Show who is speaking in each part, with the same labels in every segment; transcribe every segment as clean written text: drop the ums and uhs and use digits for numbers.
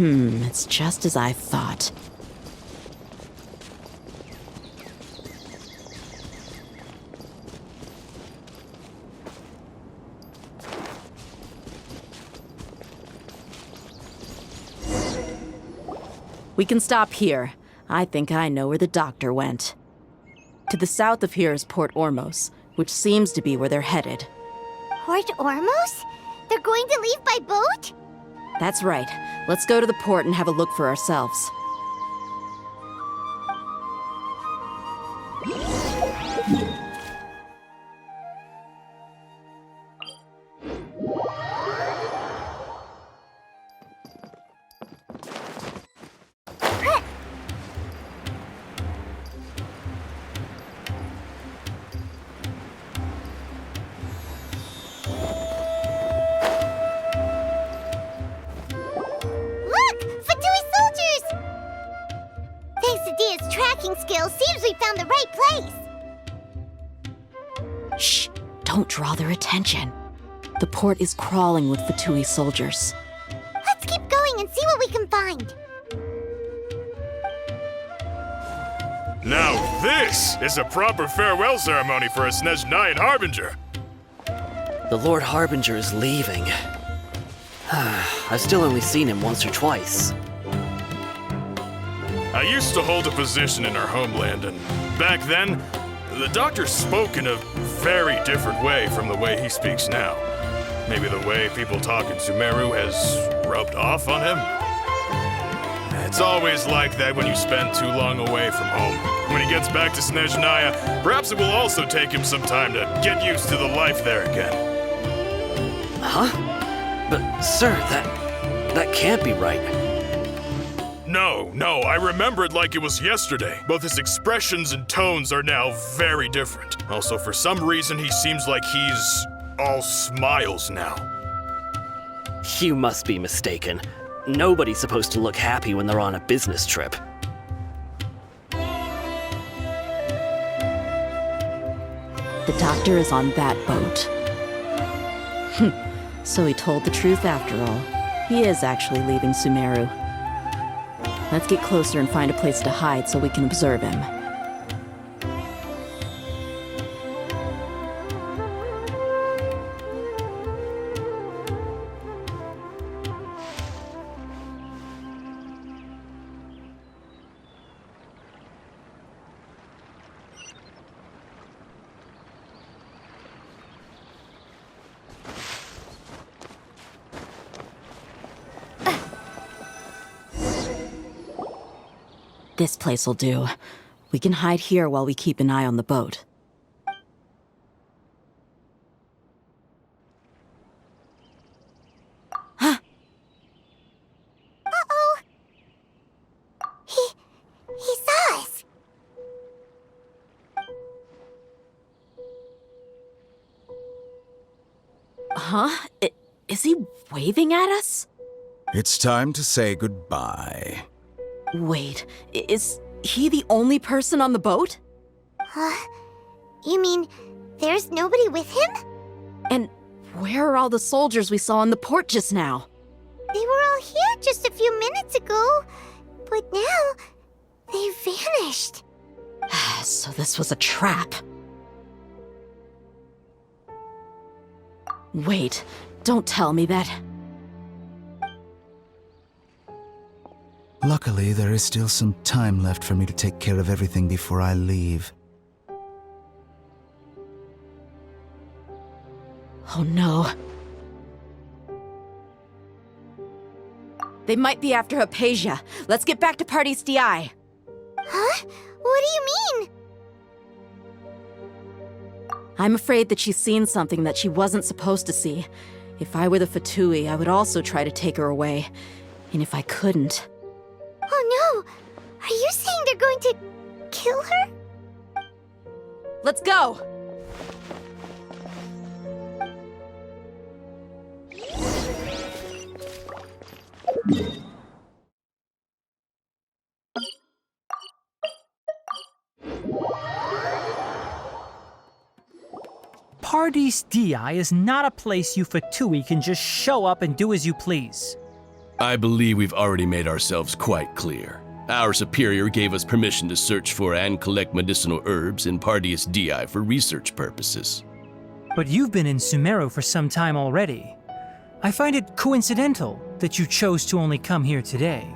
Speaker 1: It's just as I thought. We can stop here. I think I know where the doctor went. To the south of here is Port Ormos, which seems to be where they're headed.
Speaker 2: Port Ormos? They're going to leave by boat?
Speaker 1: That's right. Let's go to the port and have a look for ourselves.
Speaker 2: Skills seems we found the right place.
Speaker 1: Shh! Don't draw their attention. The port is crawling with Fatui soldiers.
Speaker 2: Let's keep going and see what we can find.
Speaker 3: Now this is a proper farewell ceremony for a Tighnari Harbinger.
Speaker 4: The Lord Harbinger is leaving. I've still only seen him once or twice.
Speaker 3: I used to hold a position in our homeland, and back then, the doctor spoke in a very different way from the way he speaks now. Maybe the way people talk in Sumeru has rubbed off on him? It's always like that when you spend too long away from home. When he gets back to Tighnari, perhaps it will also take him some time to get used to the life there again.
Speaker 4: Huh? But, sir, that can't be right.
Speaker 3: No, I remember it like it was yesterday. Both his expressions and tones are now very different. Also, for some reason, he seems like he's all smiles now.
Speaker 4: You must be mistaken. Nobody's supposed to look happy when they're on a business trip.
Speaker 1: The doctor is on that boat. So he told the truth after all. He is actually leaving Sumeru. Let's get closer and find a place to hide so we can observe him. This place will do. We can hide here while we keep an eye on the boat. Huh?
Speaker 2: Uh-oh! He saw us!
Speaker 1: Huh? Is he waving at us?
Speaker 5: It's time to say goodbye.
Speaker 1: Wait, is he the only person on the boat?
Speaker 2: You mean there's nobody with him?
Speaker 1: And where are all the soldiers we saw in the port just now?
Speaker 2: They were all here just a few minutes ago, but now they vanished.
Speaker 1: So this was a trap. Wait, don't tell me that...
Speaker 5: Luckily, there is still some time left for me to take care of everything before I leave.
Speaker 1: Oh no. They might be after Hypatia. Let's get back to Party's DI.
Speaker 2: Huh? What do you mean?
Speaker 1: I'm afraid that she's seen something that she wasn't supposed to see. If I were the Fatui, I would also try to take her away. And if I couldn't...
Speaker 2: Oh no! Are you saying they're going to kill her?
Speaker 1: Let's go!
Speaker 6: Party's DI is not a place you Fatui can just show up and do as you please. I believe we've already made ourselves quite clear. Our superior gave us permission to search for and collect medicinal herbs in Pardius Dehya for research purposes.
Speaker 7: But you've been in Sumeru for some time already. I find it coincidental that you chose to only come here today.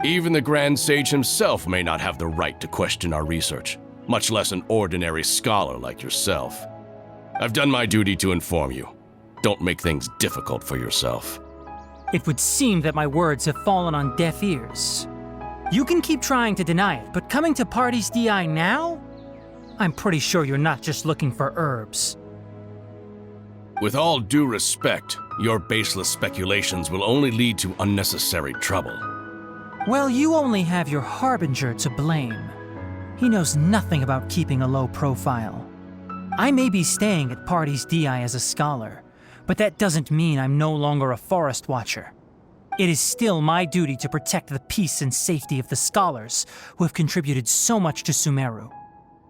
Speaker 6: Even the Grand Sage himself may not have the right to question our research, much less an ordinary scholar like yourself. I've done my duty to inform you. Don't make things difficult for yourself.
Speaker 7: It would seem that my words have fallen on deaf ears. You can keep trying to deny it, but coming to Pardius Dehya now? I'm pretty sure you're not just looking for herbs.
Speaker 6: With all due respect, your baseless speculations will only lead to unnecessary trouble.
Speaker 7: Well, you only have your Harbinger to blame. He knows nothing about keeping a low profile. I may be staying at Pardius Dehya as a scholar, but that doesn't mean I'm no longer a forest watcher. It is still my duty to protect the peace and safety of the scholars who have contributed so much to Sumeru.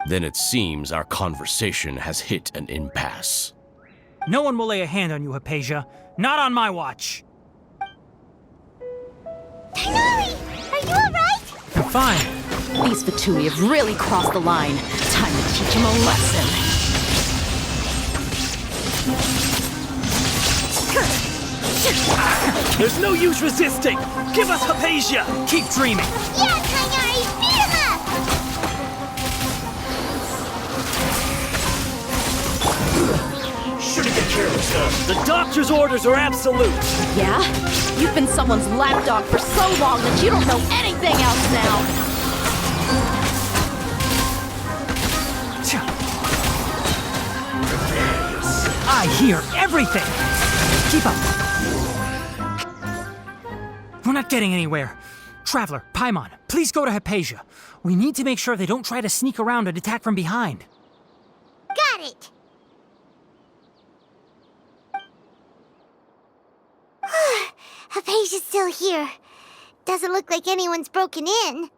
Speaker 6: Then it seems our conversation has hit an impasse.
Speaker 7: No one will lay a hand on you, Hypatia. Not on my watch.
Speaker 2: Tighnari! Are you alright?
Speaker 7: I'm fine.
Speaker 1: These Fatui have really crossed the line. Time to teach them a lesson.
Speaker 8: There's no use resisting! Give us Hypatia!
Speaker 7: Keep dreaming.
Speaker 2: Yeah, Tighnari! Beat him up!
Speaker 8: Shouldn't get careless though. The doctor's orders are absolute!
Speaker 1: Yeah? You've been someone's lapdog for so long that you don't know anything else now.
Speaker 7: I hear everything! Keep up. We're not getting anywhere. Traveler, Paimon, please go to Hypatia. We need to make sure they don't try to sneak around and attack from behind.
Speaker 2: Got it! Hypatia's still here. Doesn't look like anyone's broken in.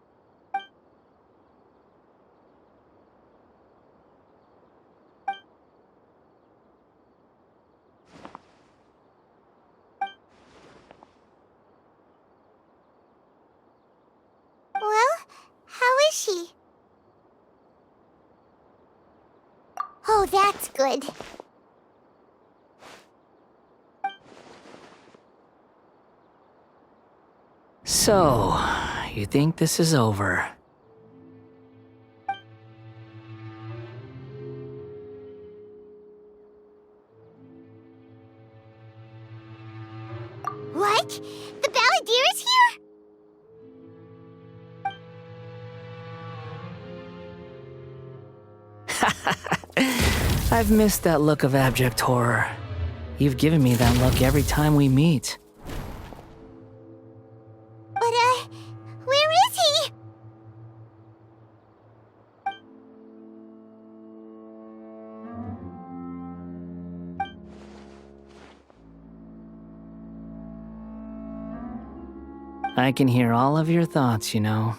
Speaker 2: Well, how is she? Oh, that's good.
Speaker 4: So, you think this is over?
Speaker 2: What? The Balladeer is here?
Speaker 4: I've missed that look of abject horror. You've given me that look every time we meet.
Speaker 2: But, where is he?
Speaker 4: I can hear all of your thoughts, you know.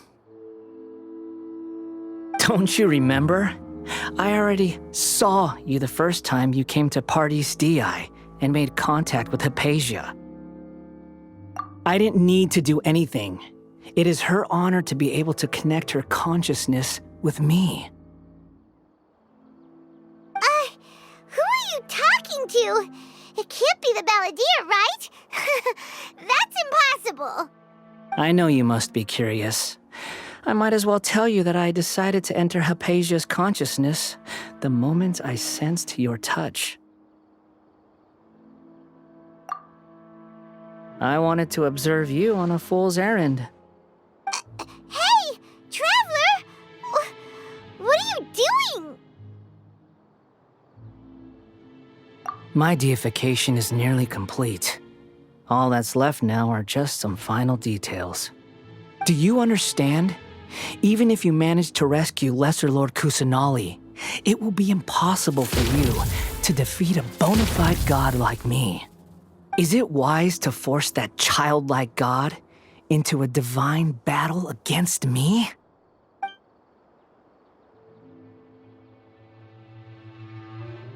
Speaker 4: Don't you remember? I already saw you the first time you came to Pardius Dehya and made contact with Hypatia. I didn't need to do anything. It is her honor to be able to connect her consciousness with me.
Speaker 2: Who are you talking to? It can't be the Balladeer, right? That's impossible.
Speaker 4: I know you must be curious. I might as well tell you that I decided to enter Hypatia's consciousness the moment I sensed your touch. I wanted to observe you on a fool's errand.
Speaker 2: Hey, Traveler! What are you doing?
Speaker 4: My deification is nearly complete. All that's left now are just some final details. Do you understand? Even if you manage to rescue Lesser Lord Kusanali, it will be impossible for you to defeat a bona fide god like me. Is it wise to force that childlike god into a divine battle against me?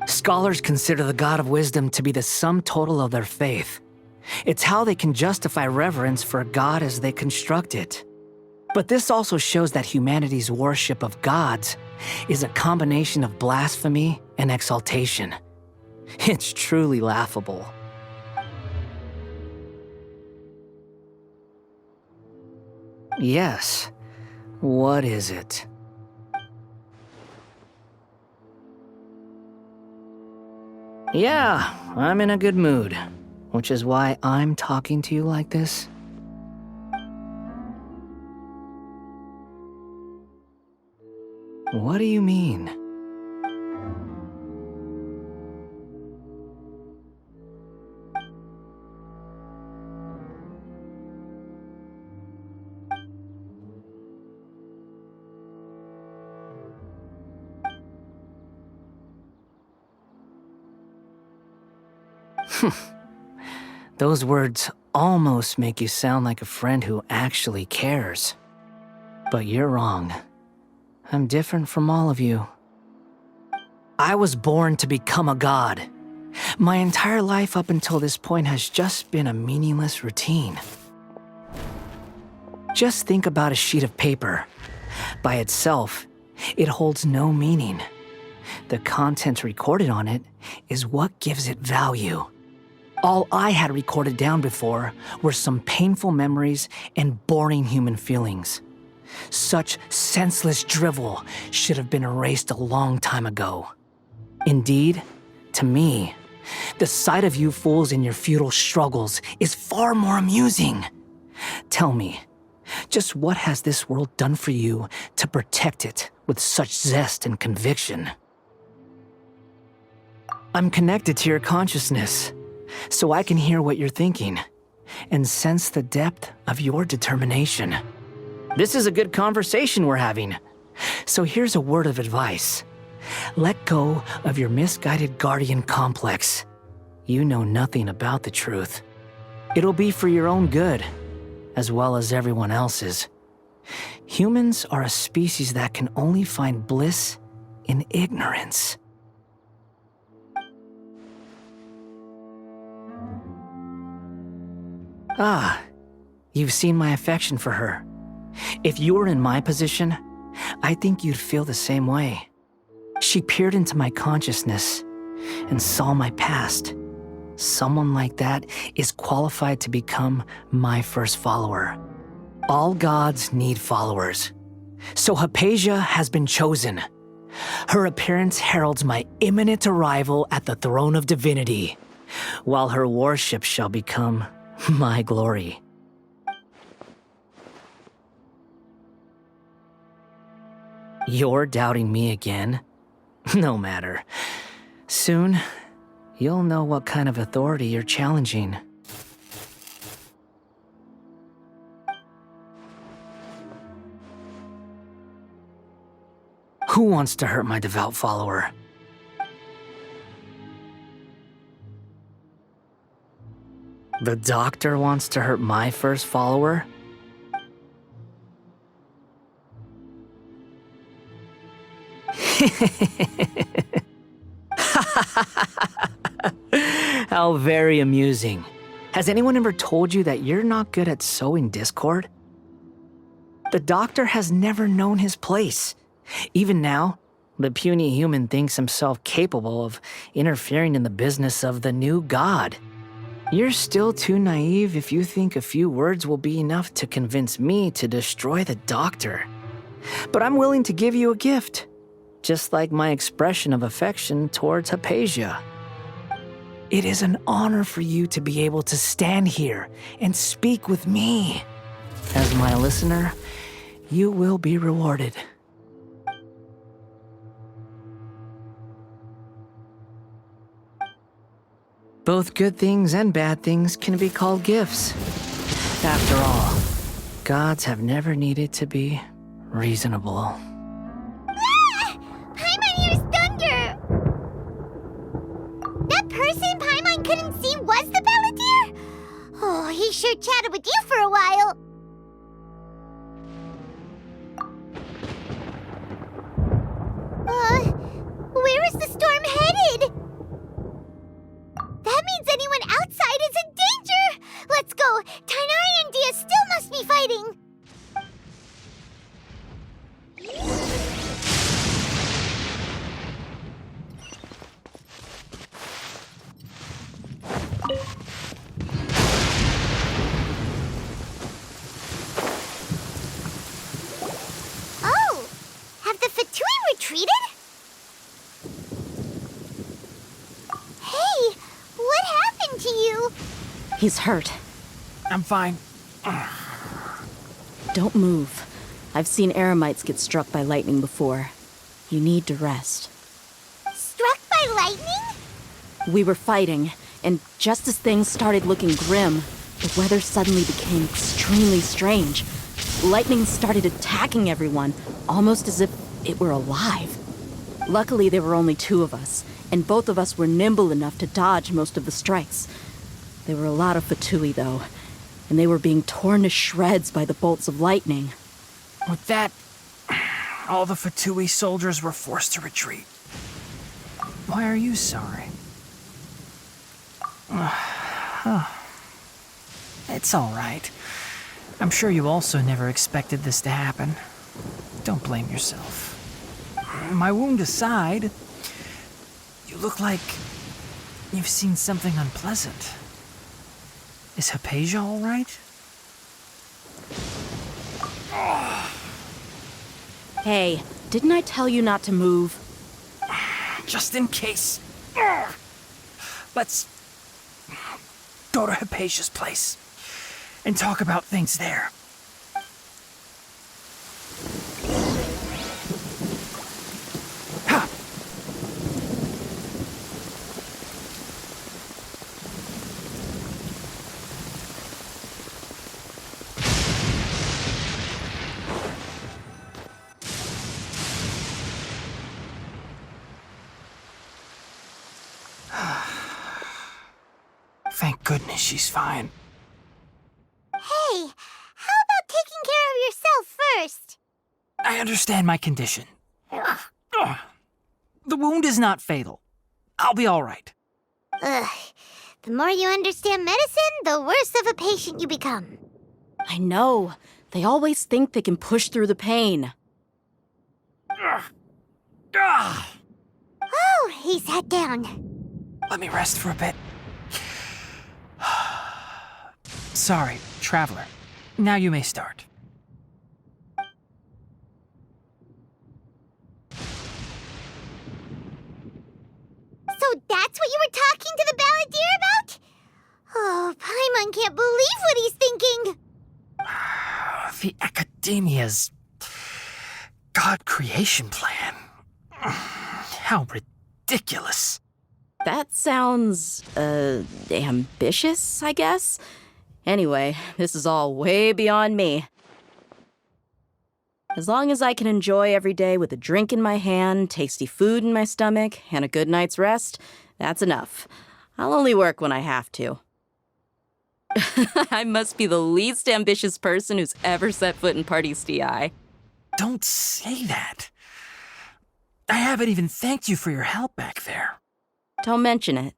Speaker 4: Scholars consider the god of wisdom to be the sum total of their faith. It's how they can justify reverence for God as they construct it. But this also shows that humanity's worship of gods is a combination of blasphemy and exaltation. It's truly laughable. Yes. What is it? Yeah, I'm in a good mood, which is why I'm talking to you like this. What do you mean? Those words almost make you sound like a friend who actually cares. But you're wrong. I'm different from all of you. I was born to become a god. My entire life up until this point has just been a meaningless routine. Just think about a sheet of paper. By itself, it holds no meaning. The content recorded on it is what gives it value. All I had recorded down before were some painful memories and boring human feelings. Such senseless drivel should have been erased a long time ago. Indeed, to me, the sight of you fools in your futile struggles is far more amusing. Tell me, just what has this world done for you to protect it with such zest and conviction? I'm connected to your consciousness, so I can hear what you're thinking and sense the depth of your determination. This is a good conversation we're having. So here's a word of advice. Let go of your misguided guardian complex. You know nothing about the truth. It'll be for your own good, as well as everyone else's. Humans are a species that can only find bliss in ignorance. Ah, you've seen my affection for her. If you were in my position, I think you'd feel the same way. She peered into my consciousness and saw my past. Someone like that is qualified to become my first follower. All gods need followers. So Hypatia has been chosen. Her appearance heralds my imminent arrival at the throne of divinity, while her worship shall become my glory. You're doubting me again? No matter. Soon, you'll know what kind of authority you're challenging. Who wants to hurt my devout follower? The doctor wants to hurt my first follower? How very amusing. Has anyone ever told you that you're not good at sowing discord? The doctor has never known his place. Even now, the puny human thinks himself capable of interfering in the business of the new god. You're still too naive if you think a few words will be enough to convince me to destroy the doctor. But I'm willing to give you a gift, just like my expression of affection towards Hypatia. It is an honor for you to be able to stand here and speak with me. As my listener, you will be rewarded. Both good things and bad things can be called gifts. After all, gods have never needed to be reasonable.
Speaker 2: Ah! Paimon hears thunder! That person Paimon couldn't see was the Balladeer? Oh, he sure chatted with you for a while. Where is the storm headed? That means anyone outside is in danger! retreated? Hey, what happened to you?
Speaker 1: He's hurt.
Speaker 7: I'm fine.
Speaker 1: Don't move. I've seen eremites get struck by lightning before. You need to rest.
Speaker 2: Struck by lightning?
Speaker 1: We were fighting, and just as things started looking grim, the weather suddenly became extremely strange. Lightning started attacking everyone, almost as if it were alive. Luckily, there were only two of us, and both of us were nimble enough to dodge most of the strikes. There were a lot of Fatui, though, and they were being torn to shreds by the bolts of lightning.
Speaker 7: With that, all the Fatui soldiers were forced to retreat. Why are you sorry? It's all right. I'm sure you also never expected this to happen. Don't blame yourself. My wound aside, you look like you've seen something unpleasant. Is Hypatia all right?
Speaker 1: Hey, didn't I tell you not to move?
Speaker 7: Just in case. Let's go to Hypatia's place and talk about things there. Ha! Thank goodness she's fine.
Speaker 2: Hey, how about taking care of yourself first?
Speaker 7: I understand my condition. Ugh. The wound is not fatal. I'll be all right.
Speaker 2: Ugh. The more you understand medicine, the worse of a patient you become.
Speaker 1: I know. They always think they can push through the pain.
Speaker 2: Oh, he sat down.
Speaker 7: Let me rest for a bit. Sorry, traveler. Now you may start.
Speaker 2: So that's what you were talking to the Balladeer about? Oh, Paimon can't believe what he's thinking.
Speaker 7: The Academia's God creation plan. How ridiculous.
Speaker 1: That sounds, ambitious, I guess? Anyway, this is all way beyond me. As long as I can enjoy every day with a drink in my hand, tasty food in my stomach, and a good night's rest, that's enough. I'll only work when I have to. I must be the least ambitious person who's ever set foot in Party's DI.
Speaker 7: Don't say that. I haven't even thanked you for your help back there.
Speaker 1: Don't mention it.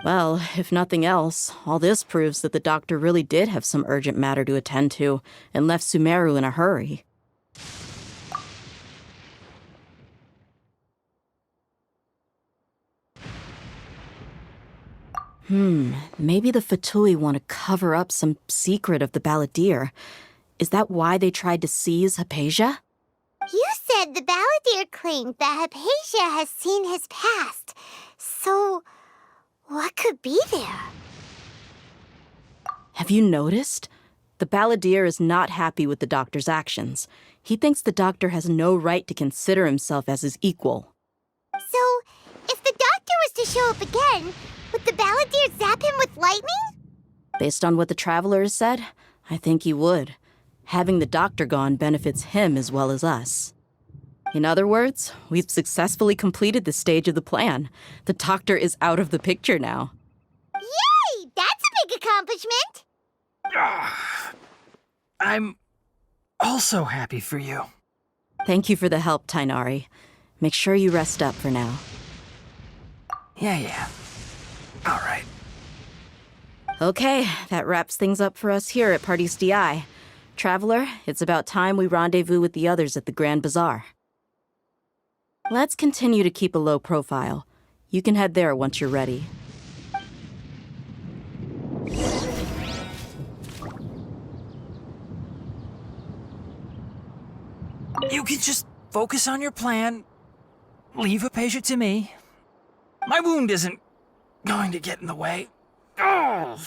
Speaker 1: Well, if nothing else, all this proves that the doctor really did have some urgent matter to attend to and left Sumeru in a hurry. Maybe the Fatui want to cover up some secret of the Balladeer. Is that why they tried to seize Hypatia?
Speaker 2: You said the Balladeer claimed that Hypatia has seen his past. So, what could be there?
Speaker 1: Have you noticed? The Balladeer is not happy with the doctor's actions. He thinks the doctor has no right to consider himself as his equal.
Speaker 2: So, if the doctor was to show up again, would the Balladeer zap him with lightning?
Speaker 1: Based on what the Traveler has said, I think he would. Having the doctor gone benefits him as well as us. In other words, we've successfully completed this stage of the plan. The doctor is out of the picture now.
Speaker 2: Yay! That's a big accomplishment!
Speaker 7: I'm also happy for you.
Speaker 1: Thank you for the help, Tighnari. Make sure you rest up for now.
Speaker 7: Yeah. All right.
Speaker 1: Okay, that wraps things up for us here at Party's DI. Traveler, it's about time we rendezvous with the others at the Grand Bazaar. Let's continue to keep a low profile. You can head there once you're ready.
Speaker 7: You can just focus on your plan. Leave Hypatia to me. My wound isn't going to get in the way. Oh.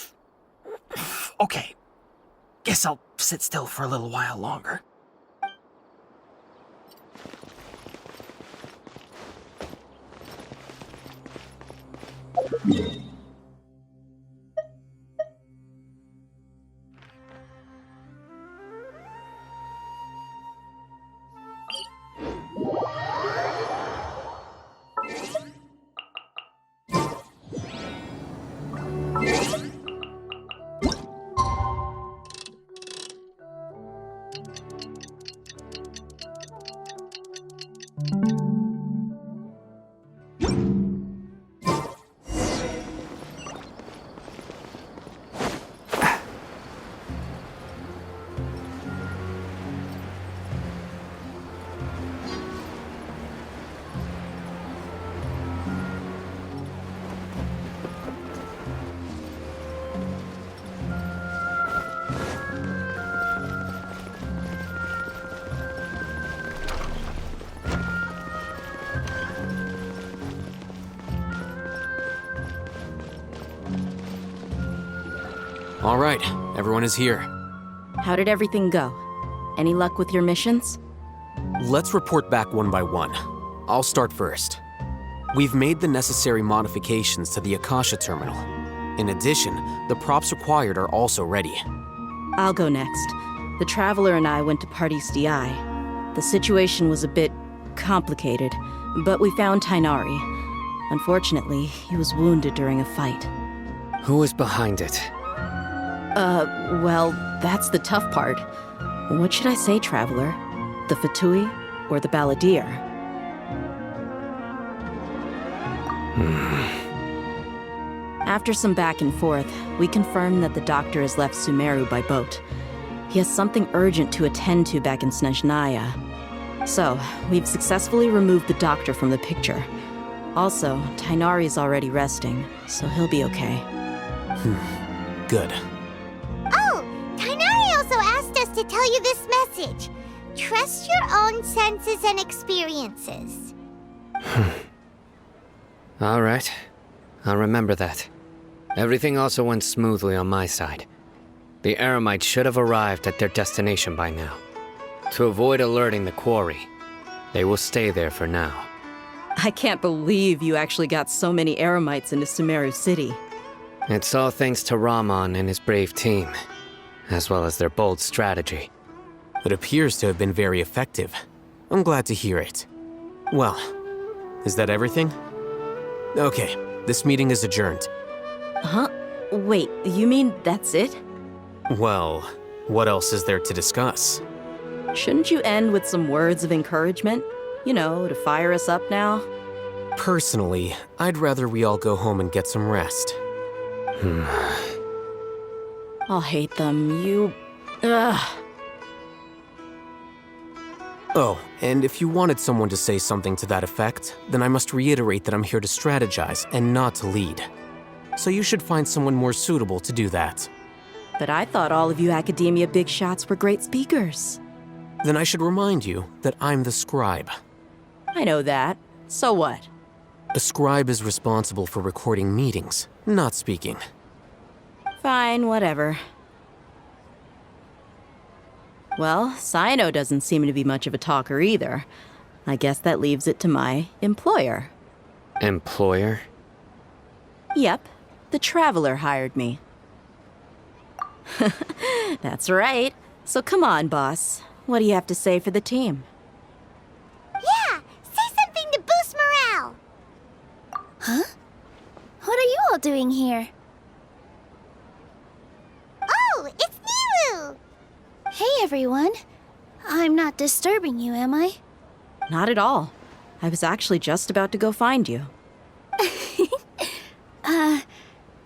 Speaker 7: Okay. Guess I'll sit still for a little while longer.
Speaker 9: All right, everyone is here.
Speaker 1: How did everything go? Any luck with your missions?
Speaker 9: Let's report back one by one. I'll start first. We've made the necessary modifications to the Akasha terminal. In addition, the props required are also ready.
Speaker 1: I'll go next. The Traveler and I went to Party's DI. The situation was a bit complicated, but we found Tighnari. Unfortunately, he was wounded during a fight.
Speaker 10: Who was behind it?
Speaker 1: Well, that's the tough part. What should I say, Traveler? The Fatui or the Balladeer? After some back and forth, we confirmed that the doctor has left Sumeru by boat. He has something urgent to attend to back in Snezhnaya. So, we've successfully removed the doctor from the picture. Also, Tighnari's already resting, so he'll be okay.
Speaker 9: Good.
Speaker 2: Oh, Tighnari also asked us to tell you this message. Trust your own senses and experiences.
Speaker 10: All right. I'll remember that. Everything also went smoothly on my side. The Eremites should have arrived at their destination by now. To avoid alerting the quarry, they will stay there for now.
Speaker 1: I can't believe you actually got so many Eremites into Sumeru City.
Speaker 10: It's all thanks to Rahman and his brave team, as well as their bold strategy.
Speaker 9: It appears to have been very effective. I'm glad to hear it. Well, is that everything? Okay, this meeting is adjourned.
Speaker 1: Huh? Wait, you mean that's it?
Speaker 9: Well, what else is there to discuss?
Speaker 1: Shouldn't you end with some words of encouragement? You know, to fire us up now?
Speaker 9: Personally, I'd rather we all go home and get some rest.
Speaker 1: Alhaitham, you... Ugh.
Speaker 9: Oh, and if you wanted someone to say something to that effect, then I must reiterate that I'm here to strategize and not to lead. So you should find someone more suitable to do that.
Speaker 1: But I thought all of you Academia big shots were great speakers.
Speaker 9: Then I should remind you that I'm the scribe.
Speaker 1: I know that. So what?
Speaker 9: A scribe is responsible for recording meetings, not speaking.
Speaker 1: Fine, whatever. Well, Cyno doesn't seem to be much of a talker either. I guess that leaves it to my employer.
Speaker 10: Employer?
Speaker 1: Yep, the Traveler hired me. That's right. So come on, boss. What do you have to say for the team?
Speaker 2: Yeah, say something to boost morale.
Speaker 11: Huh? What are you all doing here?
Speaker 2: Oh, it's Nilu!
Speaker 11: Hey, everyone. I'm not disturbing you, am I?
Speaker 1: Not at all. I was actually just about to go find you.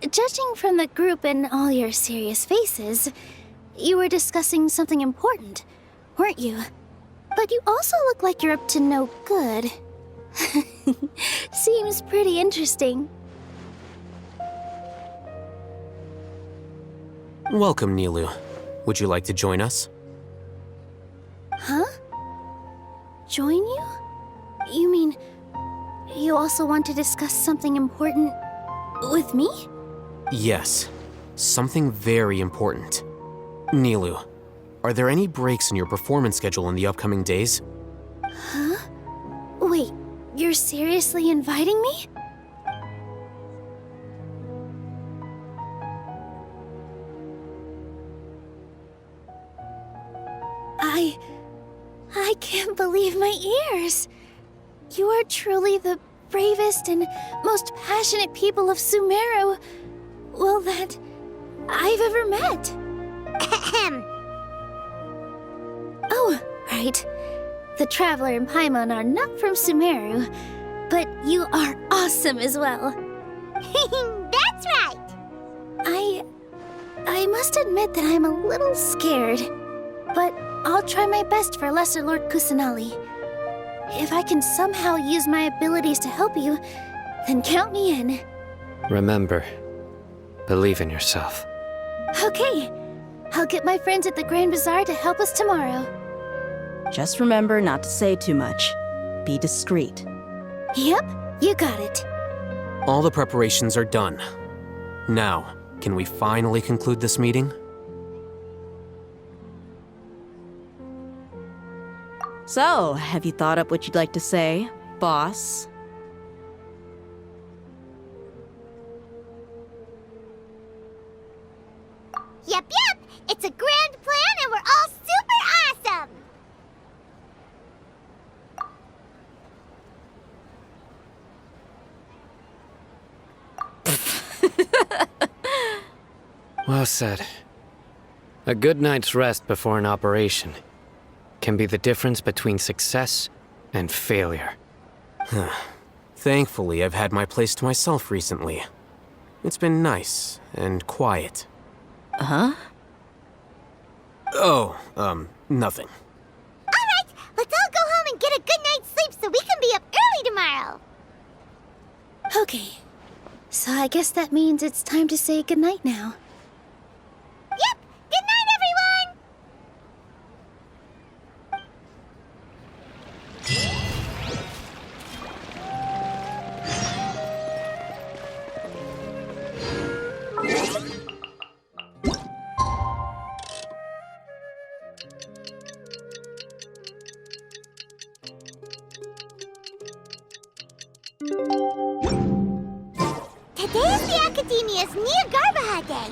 Speaker 11: Judging from the group and all your serious faces, you were discussing something important, weren't you? But you also look like you're up to no good. Seems pretty interesting.
Speaker 9: Welcome, Nilu. Would you like to join us?
Speaker 11: Huh? join you? You mean, you also want to discuss something important with me?
Speaker 9: Yes, something very important. Nilu, are there any breaks in your performance schedule in the upcoming days?
Speaker 11: Huh? Wait, you're seriously inviting me? I can't believe my ears. You are truly the bravest and most passionate people of Sumeru, well, that I've ever met. Oh, right. The Traveler and Paimon are not from Sumeru, but you are awesome as well.
Speaker 2: That's right!
Speaker 11: I must admit that I'm a little scared, but I'll try my best for Lesser Lord Kusanali. If I can somehow use my abilities to help you, then count me in.
Speaker 10: Remember, believe in yourself.
Speaker 11: Okay, I'll get my friends at the Grand Bazaar to help us tomorrow.
Speaker 1: Just remember not to say too much. Be discreet.
Speaker 11: Yep, you got it.
Speaker 9: All the preparations are done. Now, can we finally conclude this meeting?
Speaker 1: So, have you thought up what you'd like to say, boss?
Speaker 2: Yep, it's a grand plan and we're all super awesome!
Speaker 10: Well said. A good night's rest before an operation can be the difference between success and failure.
Speaker 9: Thankfully, I've had my place to myself recently. It's been nice and quiet.
Speaker 1: Huh?
Speaker 9: Oh, nothing.
Speaker 2: Alright, let's all go home and get a good night's sleep so we can be up early tomorrow!
Speaker 11: Okay, so I guess that means it's time to say goodnight now.
Speaker 2: Yep! Good night, everyone! Today is the Academia's Nia Garbaha Day.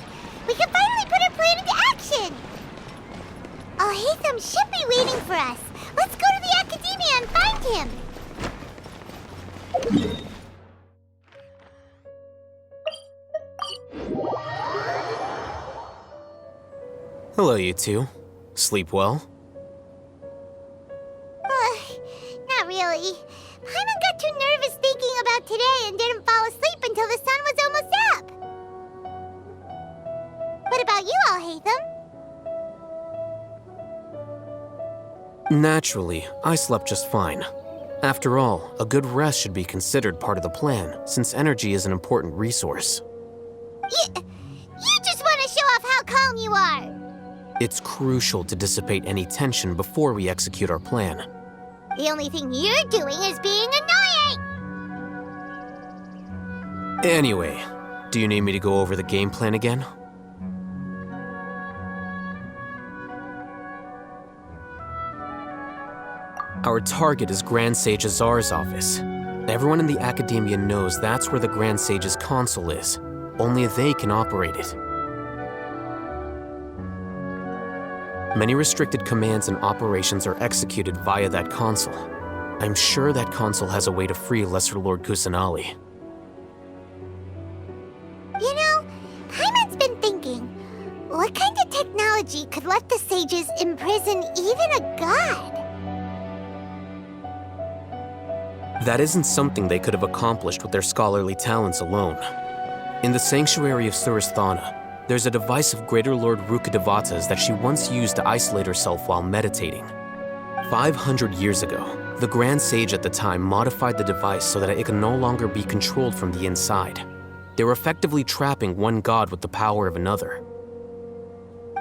Speaker 2: We can finally put our plan into action! Alhaitham should be waiting for us. Let's go to the Academia and find him!
Speaker 9: Hello, you two. Sleep well?
Speaker 2: Not really. Paimon got too nervous thinking about today and didn't fall asleep until the sun was almost up. What about you, Alhaitham?
Speaker 9: Naturally, I slept just fine. After all, a good rest should be considered part of the plan, since energy is an important resource.
Speaker 2: You just want to show off how calm you are.
Speaker 9: It's crucial to dissipate any tension before we execute our plan.
Speaker 2: The only thing you're doing is being annoying!
Speaker 9: Anyway, do you need me to go over the game plan again? Our target is Grand Sage Azar's office. Everyone in the Academia knows that's where the Grand Sage's console is. Only they can operate it. Many restricted commands and operations are executed via that console. I'm sure that console has a way to free Lesser Lord Kusanali.
Speaker 2: You know, Paimon's been thinking, what kind of technology could let the sages imprison even a god?
Speaker 9: That isn't something they could have accomplished with their scholarly talents alone. In the sanctuary of Suristhana, there's a device of Greater Lord Rukkhadevata's that she once used to isolate herself while meditating. 500 years ago, the Grand Sage at the time modified the device so that it could no longer be controlled from the inside. They were effectively trapping one god with the power of another.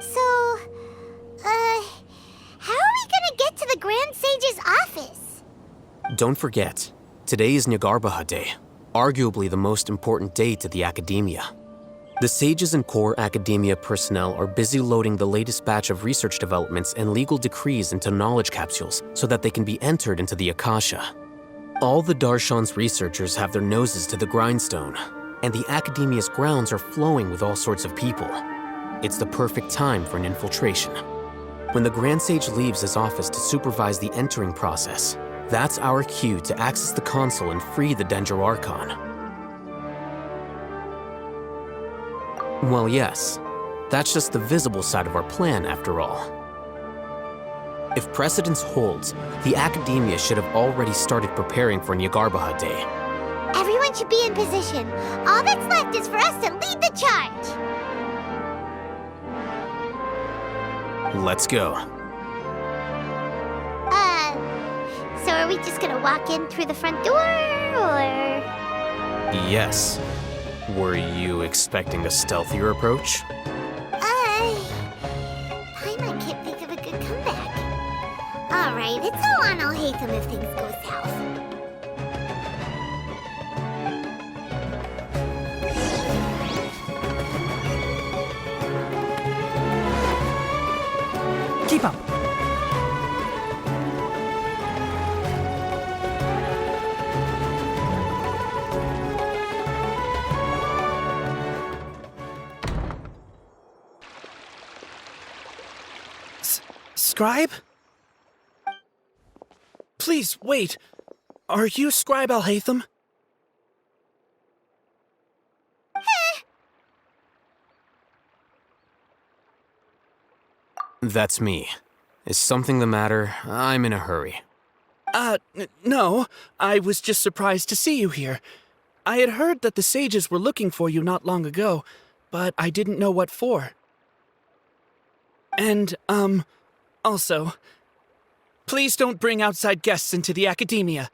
Speaker 2: So, how are we gonna get to the Grand Sage's office?
Speaker 9: Don't forget, today is Nyargarbaha Day, arguably the most important day to the Academia. The sages and core Academia personnel are busy loading the latest batch of research developments and legal decrees into knowledge capsules so that they can be entered into the Akasha. All the Darshan's researchers have their noses to the grindstone, and the Academia's grounds are flowing with all sorts of people. It's the perfect time for an infiltration. When the Grand Sage leaves his office to supervise the entering process, that's our cue to access the console and free the Dendro Archon. Well, yes, that's just the visible side of our plan, after all. If precedence holds, the Academia should have already started preparing for Nyargarbaha Day.
Speaker 2: Everyone should be in position. All that's left is for us to lead the charge.
Speaker 9: Let's go.
Speaker 2: So are we just gonna walk in through the front door, or...?
Speaker 9: Yes. Were you expecting a stealthier approach?
Speaker 2: Paimon can't think of a good comeback. Alright, it's all on Alhaitham if things go south.
Speaker 7: Keep up.
Speaker 12: Scribe? Please, wait. Are you Scribe Alhaitham?
Speaker 9: That's me. Is something the matter? I'm in a hurry.
Speaker 12: No. I was just surprised to see you here. I had heard that the sages were looking for you not long ago, but I didn't know what for. And, also, please don't bring outside guests into the Academia.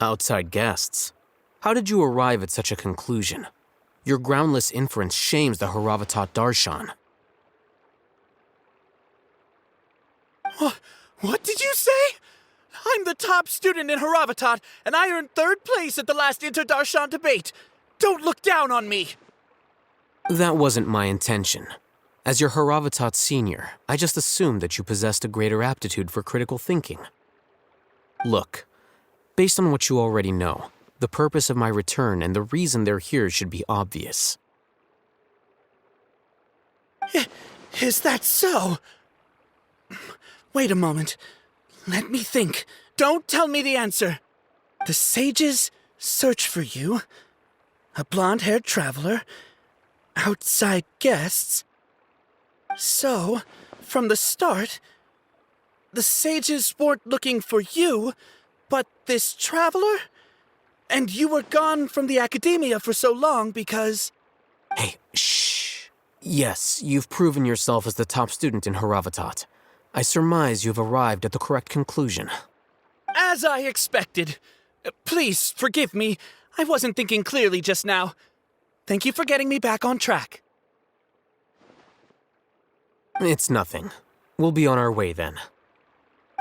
Speaker 9: Outside guests? How did you arrive at such a conclusion? Your groundless inference shames the Haravatat Darshan.
Speaker 12: What did you say? I'm the top student in Haravatat, and I earned 3rd place at the last Inter-Darshan debate. Don't look down on me!
Speaker 9: That wasn't my intention. As your Haravatat senior, I just assumed that you possessed a greater aptitude for critical thinking. Look, based on what you already know, the purpose of my return and the reason they're here should be obvious.
Speaker 12: Is that so? Wait a moment. Let me think. Don't tell me the answer. The sages search for you. A blonde-haired traveler. Outside guests. So, from the start, the sages weren't looking for you, but this traveler? And you were gone from the Academia for so long because...
Speaker 9: Hey, shh. Yes, you've proven yourself as the top student in Haravatat. I surmise you've arrived at the correct conclusion.
Speaker 12: As I expected. Please, forgive me. I wasn't thinking clearly just now. Thank you for getting me back on track.
Speaker 9: It's nothing. We'll be on our way then.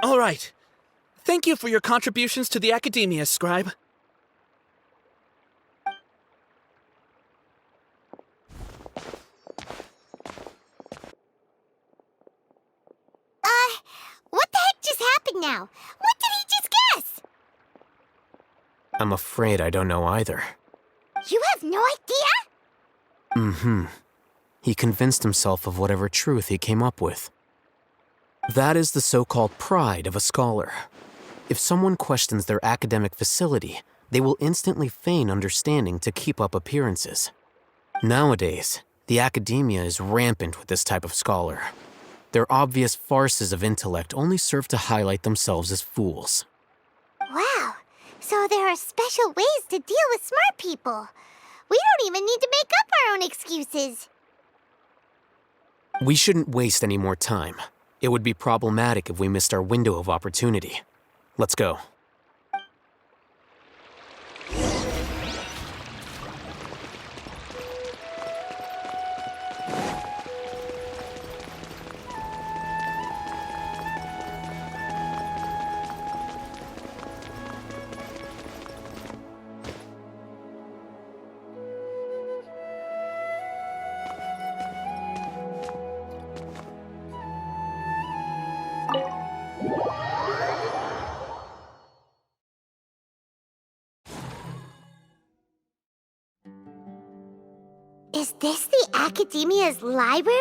Speaker 12: All right. Thank you for your contributions to the Academia, Scribe.
Speaker 2: What the heck just happened now? What did he just guess?
Speaker 9: I'm afraid I don't know either.
Speaker 2: You have no idea?
Speaker 9: Mm-hmm. He convinced himself of whatever truth he came up with. That is the so-called pride of a scholar. If someone questions their academic facility, they will instantly feign understanding to keep up appearances. Nowadays, the Academia is rampant with this type of scholar. Their obvious farces of intellect only serve to highlight themselves as fools.
Speaker 2: Wow, so there are special ways to deal with smart people. We don't even need to make up our own excuses.
Speaker 9: We shouldn't waste any more time. It would be problematic if we missed our window of opportunity. Let's go.
Speaker 2: Is this the Academia's library?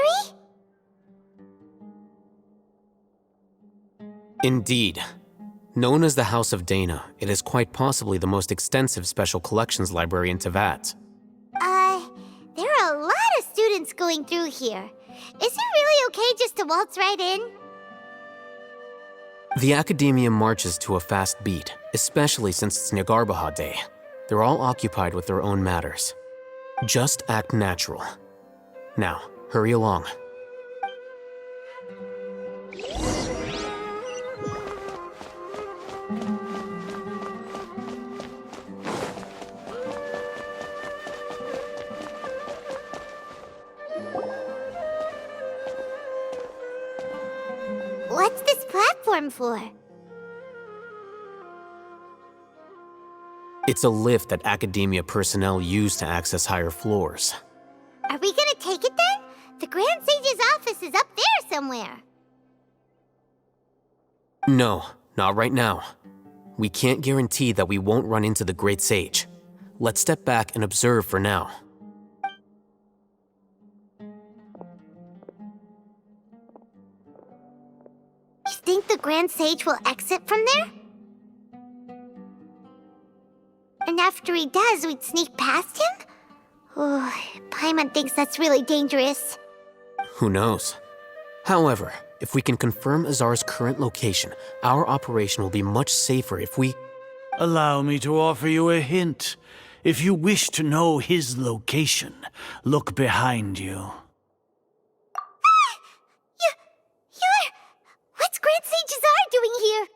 Speaker 9: Indeed. Known as the House of Dehya, it is quite possibly the most extensive special collections library in Teyvat.
Speaker 2: There are a lot of students going through here. Is it really okay just to waltz right in?
Speaker 9: The Academia marches to a fast beat, especially since it's Nagarbaha Day. They're all occupied with their own matters. Just act natural. Now, hurry along.
Speaker 2: What's this platform for?
Speaker 9: It's a lift that Academia personnel use to access higher floors.
Speaker 2: Are we gonna take it then? The Grand Sage's office is up there somewhere.
Speaker 9: No, not right now. We can't guarantee that we won't run into the Great Sage. Let's step back and observe for now.
Speaker 2: You think the Grand Sage will exit from there? And after he does, we'd sneak past him? Oh, Paimon thinks that's really dangerous.
Speaker 9: Who knows? However, if we can confirm Azar's current location, our operation will be much safer if we...
Speaker 13: Allow me to offer you a hint. If you wish to know his location, look behind you.
Speaker 2: What's Grand Sage Azar doing here?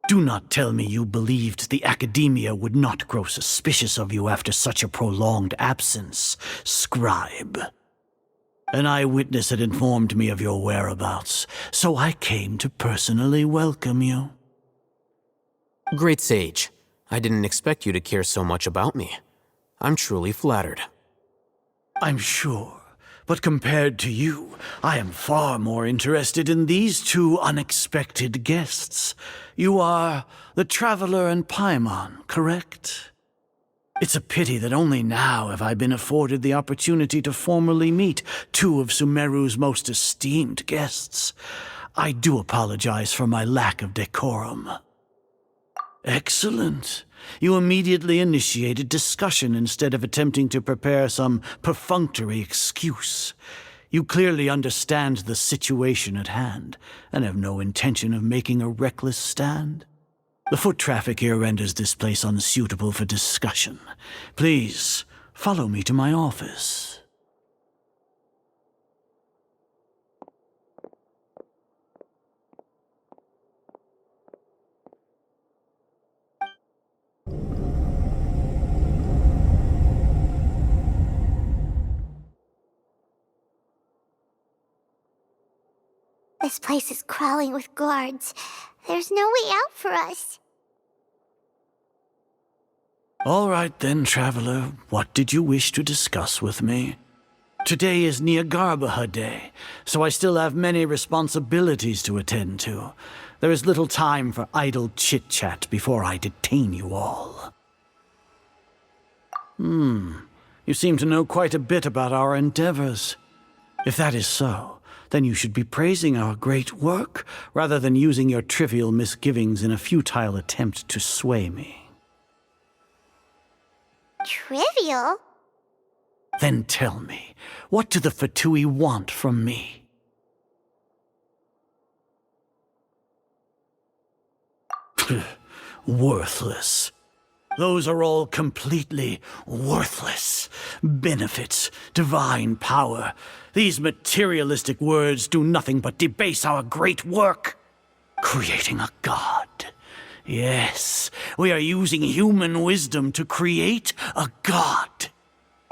Speaker 13: Do not tell me you believed the Academia would not grow suspicious of you after such a prolonged absence, scribe. An eyewitness had informed me of your whereabouts, so I came to personally welcome you.
Speaker 9: Great Sage, I didn't expect you to care so much about me. I'm truly flattered.
Speaker 13: I'm sure. But compared to you, I am far more interested in these two unexpected guests. You are the Traveler and Paimon, correct? It's a pity that only now have I been afforded the opportunity to formally meet two of Sumeru's most esteemed guests. I do apologize for my lack of decorum. Excellent. You immediately initiated discussion instead of attempting to prepare some perfunctory excuse. You clearly understand the situation at hand, and have no intention of making a reckless stand. The foot traffic here renders this place unsuitable for discussion. Please, follow me to my office.
Speaker 2: This place is crawling with guards. There's no way out for us.
Speaker 13: All right then, Traveler. What did you wish to discuss with me? Today is Nagarbaha Day, so I still have many responsibilities to attend to. There is little time for idle chit-chat before I detain you all. You seem to know quite a bit about our endeavors. If that is so, then you should be praising our great work, rather than using your trivial misgivings in a futile attempt to sway me.
Speaker 2: Trivial?
Speaker 13: Then tell me, what do the Fatui want from me? Worthless. Those are all completely worthless. Benefits, divine power. These materialistic words do nothing but debase our great work. Creating a god. Yes, we are using human wisdom to create a god.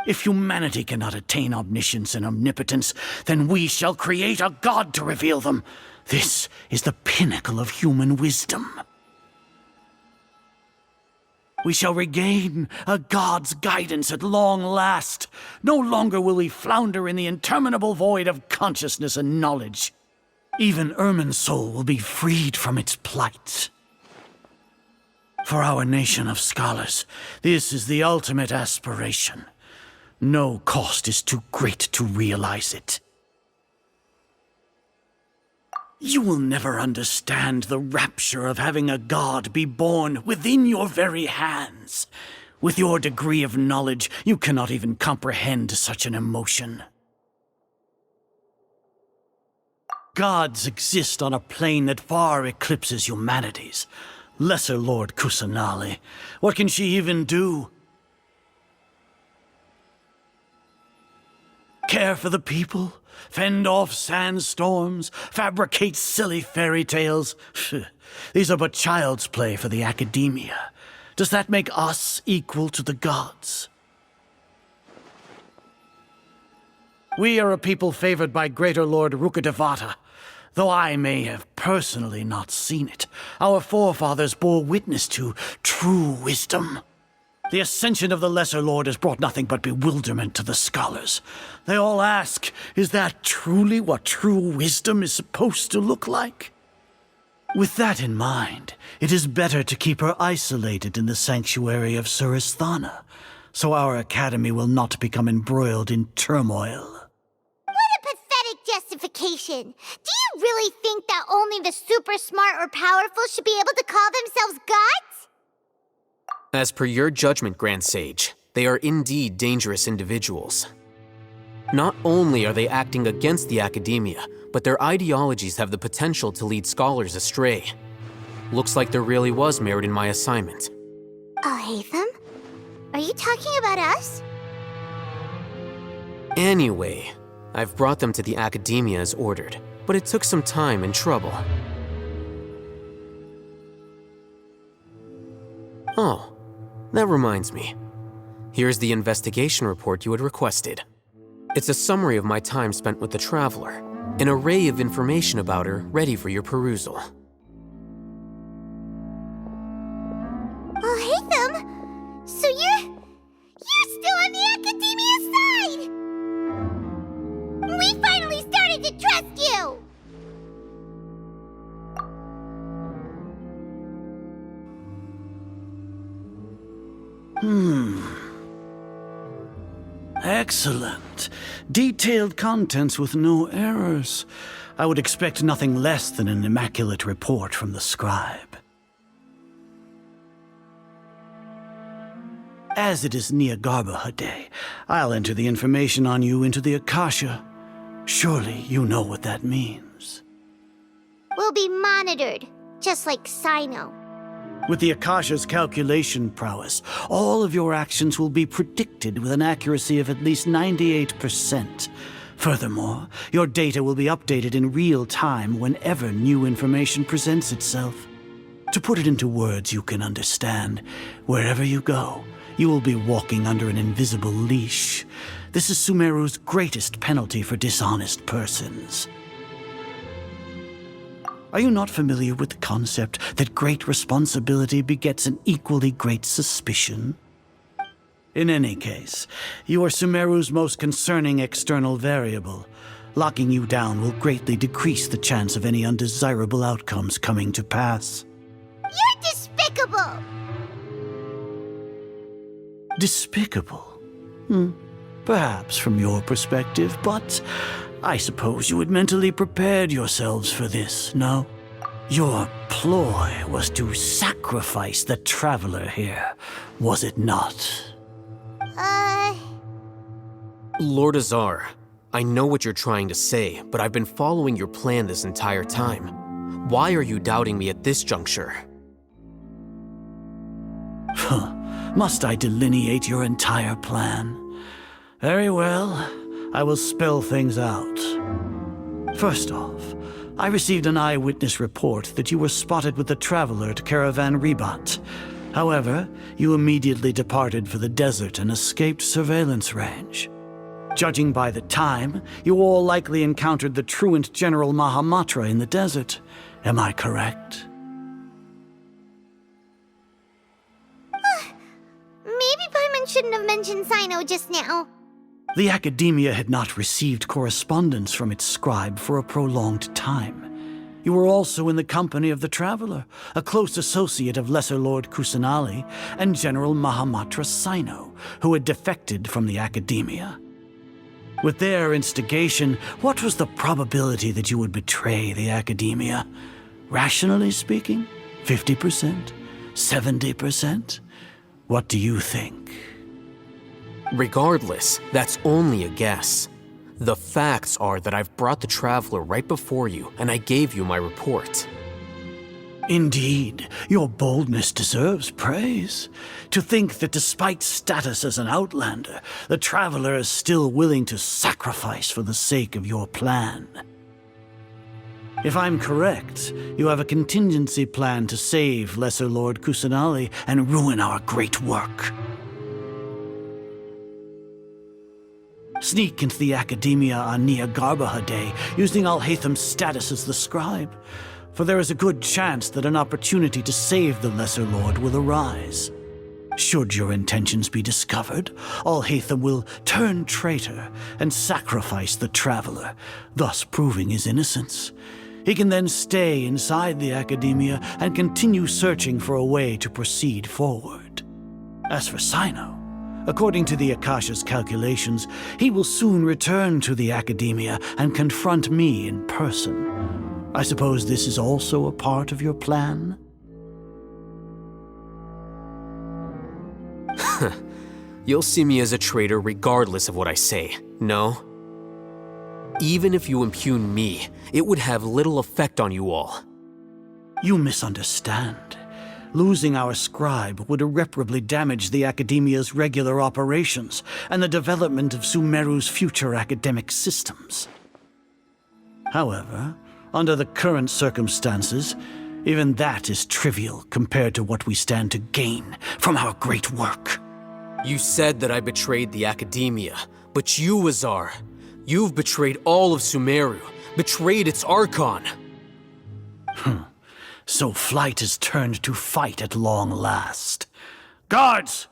Speaker 13: If humanity cannot attain omniscience and omnipotence, then we shall create a god to reveal them. This is the pinnacle of human wisdom. We shall regain a god's guidance at long last. No longer will we flounder in the interminable void of consciousness and knowledge. Even Irmin's soul will be freed from its plight. For our nation of scholars, this is the ultimate aspiration. No cost is too great to realize it. You will never understand the rapture of having a god be born within your very hands. With your degree of knowledge, you cannot even comprehend such an emotion. Gods exist on a plane that far eclipses humanity's. Lesser Lord Kusanali, what can she even do? Care for the people? Fend off sandstorms? Fabricate silly fairy tales? These are but child's play for the academia. Does that make us equal to the gods? We are a people favored by Greater Lord Rukkhadevata. Though I may have personally not seen it, our forefathers bore witness to true wisdom. The ascension of the Lesser Lord has brought nothing but bewilderment to the scholars. They all ask, is that truly what true wisdom is supposed to look like? With that in mind, it is better to keep her isolated in the sanctuary of Suristhana, so our academy will not become embroiled in turmoil.
Speaker 2: Justification. Do you really think that only the super smart or powerful should be able to call themselves gods?
Speaker 9: As per your judgment, Grand Sage, they are indeed dangerous individuals. Not only are they acting against the academia, but their ideologies have the potential to lead scholars astray. Looks like there really was merit in my assignment.
Speaker 2: Alhaitham? Are you talking about us?
Speaker 9: Anyway, I've brought them to the academia as ordered, but it took some time and trouble. Oh, that reminds me. Here's the investigation report you had requested. It's a summary of my time spent with the Traveler, an array of information about her ready for your perusal.
Speaker 2: Alhaitham? So you're still on the academia side! We finally started to trust you!
Speaker 13: Excellent. Detailed contents with no errors. I would expect nothing less than an immaculate report from the scribe. As it is Niagarbaha Day, I'll enter the information on you into the Akasha. Surely you know what that means.
Speaker 2: We'll be monitored, just like Sino.
Speaker 13: With the Akasha's calculation prowess, all of your actions will be predicted with an accuracy of at least 98%. Furthermore, your data will be updated in real time whenever new information presents itself. To put it into words you can understand, wherever you go, you will be walking under an invisible leash. This is Sumeru's greatest penalty for dishonest persons. Are you not familiar with the concept that great responsibility begets an equally great suspicion? In any case, you are Sumeru's most concerning external variable. Locking you down will greatly decrease the chance of any undesirable outcomes coming to pass.
Speaker 2: You're despicable!
Speaker 13: Despicable? Perhaps from your perspective, but I suppose you had mentally prepared yourselves for this, no? Your ploy was to sacrifice the Traveler here, was it not?
Speaker 9: Lord Azar, I know what you're trying to say, but I've been following your plan this entire time. Why are you doubting me at this juncture?
Speaker 13: Must I delineate your entire plan? Very well, I will spell things out. First off, I received an eyewitness report that you were spotted with the Traveler at Caravan Ribat. However, you immediately departed for the desert and escaped surveillance range. Judging by the time, you all likely encountered the truant General Mahamatra in the desert. Am I correct?
Speaker 2: Maybe Paimon shouldn't have mentioned Sino just now.
Speaker 13: The Academia had not received correspondence from its scribe for a prolonged time. You were also in the company of the Traveler, a close associate of Lesser Lord Kusanali and General Mahamatra Sino, who had defected from the Academia. With their instigation, what was the probability that you would betray the Academia? Rationally speaking, 50%? 70%? What do you think?
Speaker 9: Regardless, that's only a guess. The facts are that I've brought the Traveler right before you, and I gave you my report.
Speaker 13: Indeed, your boldness deserves praise. To think that despite status as an outlander, the Traveler is still willing to sacrifice for the sake of your plan. If I'm correct, you have a contingency plan to save Lesser Lord Kusanali and ruin our great work. Sneak into the Academia on Nia Garbaha Day, using Alhaitham's status as the scribe, for there is a good chance that an opportunity to save the Lesser Lord will arise. Should your intentions be discovered, Alhaitham will turn traitor and sacrifice the Traveler, thus proving his innocence. He can then stay inside the Academia and continue searching for a way to proceed forward. As for Sino, according to the Akasha's calculations, he will soon return to the Academia and confront me in person. I suppose this is also a part of your plan?
Speaker 9: You'll see me as a traitor regardless of what I say, no? Even if you impugn me, it would have little effect on you all.
Speaker 13: You misunderstand. Losing our scribe would irreparably damage the Academia's regular operations and the development of Sumeru's future academic systems. However, under the current circumstances, even that is trivial compared to what we stand to gain from our great work.
Speaker 9: You said that I betrayed the Academia, but you, Azar, you've betrayed all of Sumeru, betrayed its Archon.
Speaker 13: So flight has turned to fight at long last. Guards!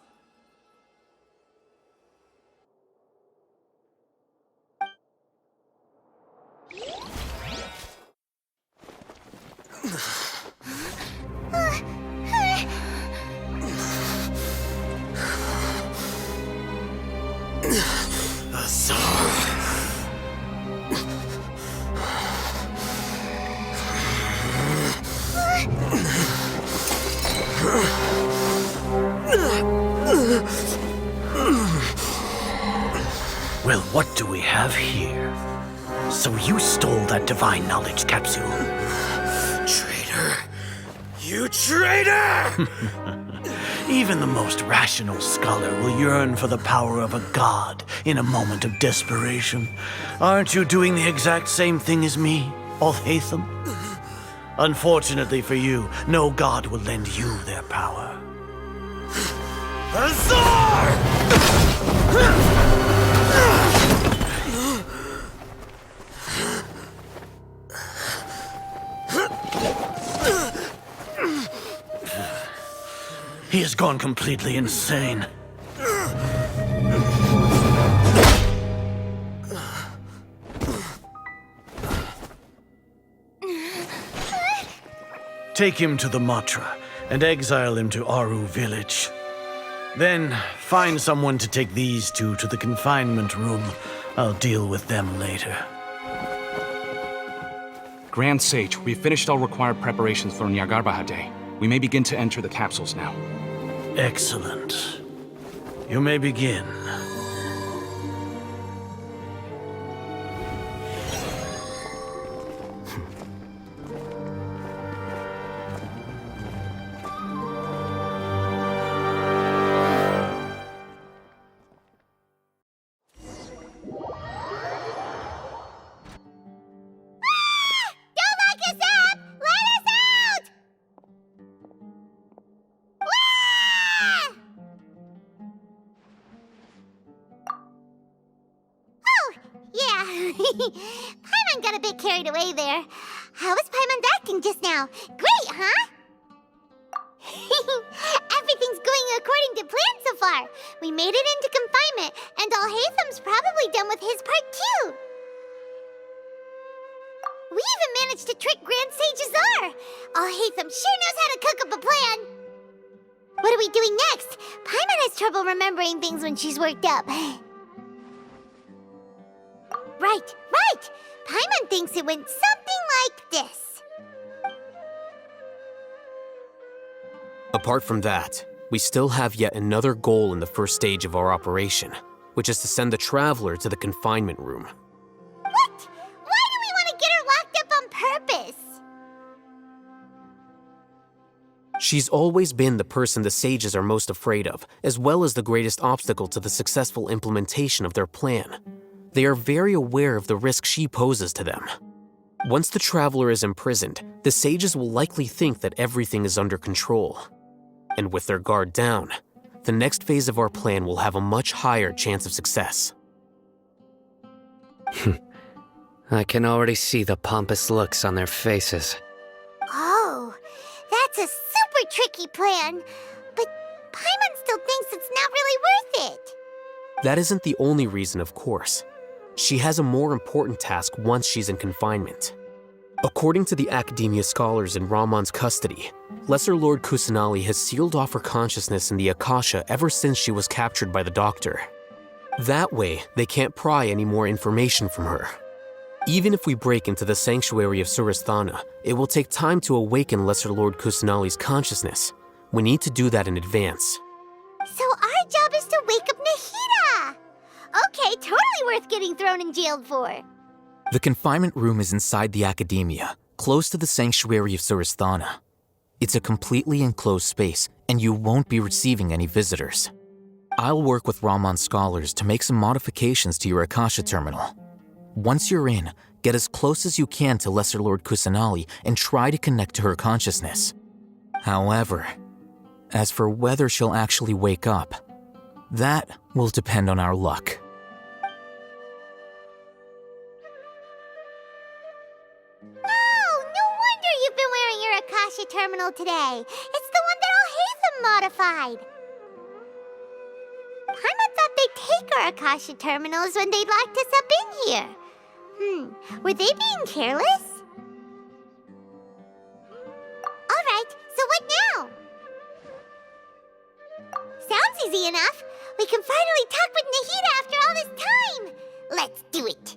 Speaker 13: Well, what do we have here? So you stole that divine knowledge capsule.
Speaker 9: Traitor! You traitor!
Speaker 13: Even the most rational scholar will yearn for the power of a god in a moment of desperation. Aren't you doing the exact same thing as me, Alhaitham? Unfortunately for you, no god will lend you their power.
Speaker 9: Azar!
Speaker 13: He has gone completely insane. Take him to the Matra and exile him to Aru village. Then find someone to take these two to the confinement room. I'll deal with them later.
Speaker 14: Grand Sage, we've finished all required preparations for Nyargarbaha Day. We may begin to enter the capsules now.
Speaker 13: Excellent. You may begin.
Speaker 2: Paimon got a bit carried away there. How was Paimon acting just now? Great, huh? Everything's going according to plan so far. We made it into confinement, and Alhaitham's probably done with his part too. We even managed to trick Grand Sage Azar! Alhaitham sure knows how to cook up a plan! What are we doing next? Paimon has trouble remembering things when she's worked up. Right! Paimon thinks it went something like this.
Speaker 9: Apart from that, we still have yet another goal in the first stage of our operation, which is to send the Traveler to the confinement room.
Speaker 2: What? Why do we want to get her locked up on purpose?
Speaker 9: She's always been the person the sages are most afraid of, as well as the greatest obstacle to the successful implementation of their plan. They are very aware of the risk she poses to them. Once the Traveler is imprisoned, the sages will likely think that everything is under control. And with their guard down, the next phase of our plan will have a much higher chance of success.
Speaker 10: I can already see the pompous looks on their faces.
Speaker 2: Oh, that's a super tricky plan. But Paimon still thinks it's not really worth it.
Speaker 9: That isn't the only reason, of course. She has a more important task once she's in confinement. According to the Academia scholars in Ramon's custody, Lesser Lord Kusanali has sealed off her consciousness in the Akasha ever since she was captured by the Doctor. That way, they can't pry any more information from her. Even if we break into the sanctuary of Surasthana, it will take time to awaken Lesser Lord Kusanali's consciousness. We need to do that in advance.
Speaker 2: So our job is to wake up Nahida! Okay, totally worth getting thrown in jail for.
Speaker 15: The confinement room is inside the Academia, close to the sanctuary of Surasthana. It's a completely enclosed space, and you won't be receiving any visitors. I'll work with Ramon's scholars to make some modifications to your Akasha terminal. Once you're in, get as close as you can to Lesser Lord Kusanali and try to connect to her consciousness. However, as for whether she'll actually wake up, that will depend on our luck.
Speaker 2: Akasha terminal today. It's the one that Alhaitham modified. Paimon thought they'd take our Akasha terminals when they locked us up in here. Were they being careless? Alright, so what now? Sounds easy enough. We can finally talk with Nahida after all this time. Let's do it.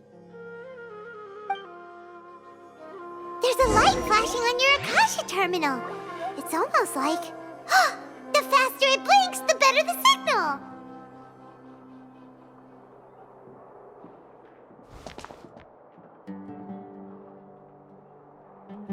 Speaker 2: There's a light flashing on your Akasha terminal. It's almost like... the faster it blinks, the better the signal.